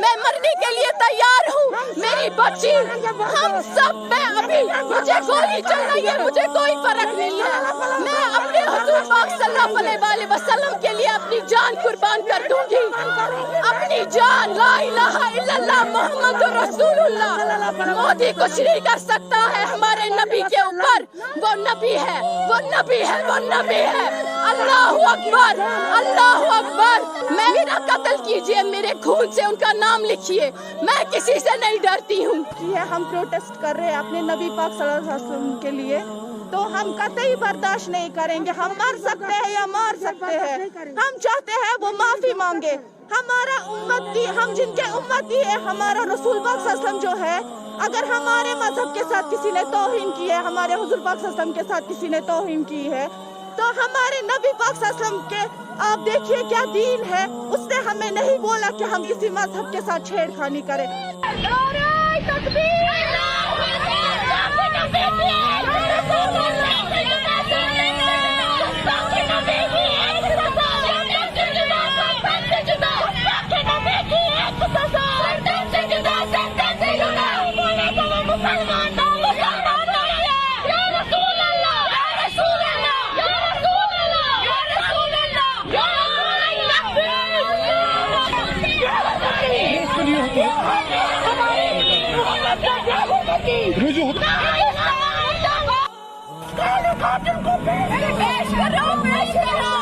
میں مرنے کے لیے تیار ہوں. میری بچی, ہم سب, میں ابھی, مجھے گولی چل رہی ہے, مجھے کوئی فرق نہیں ہے. میں اپنے حضور پاک صلی اللہ علیہ وسلم کے لیے اپنی جان قربان کر دوں گی. اپنی جان. لا الہ الا اللہ محمد رسول اللہ. مودی کچھ نہیں کر سکتا ہے ہمارے نبی کے اوپر. وہ نبی ہے, وہ نبی ہے, وہ نبی ہے. اللہ اکبر, اللہ اکبر. میرا قتل کیجئے, میرے خون سے ان کا نام لکھیے, میں کسی سے نہیں ڈرتی ہوں. ہم پروٹیسٹ کر رہے ہیں اپنے نبی پاک صلی اللہ علیہ وسلم کے لیے, تو ہم قطعی برداشت نہیں کریں گے. ہم مر سکتے ہیں یا مار سکتے ہیں. ہم چاہتے ہیں وہ معافی مانگے. ہمارا امتی, ہم جن کے امتی ہے, ہمارا رسول پاک صلی اللہ علیہ وسلم جو ہے, اگر ہمارے مذہب کے ساتھ کسی نے توہین کی ہے, ہمارے حضور پاک صلی اللہ علیہ وسلم کے ساتھ کسی نے توہین کی ہے, تو ہمارے نبی پاک صلی اللہ علیہ وسلم کے آپ دیکھیے کیا دین ہے. اس نے ہمیں نہیں بولا کہ ہم کسی مذہب کے ساتھ چھیڑ خانی کریں. پیش کرو.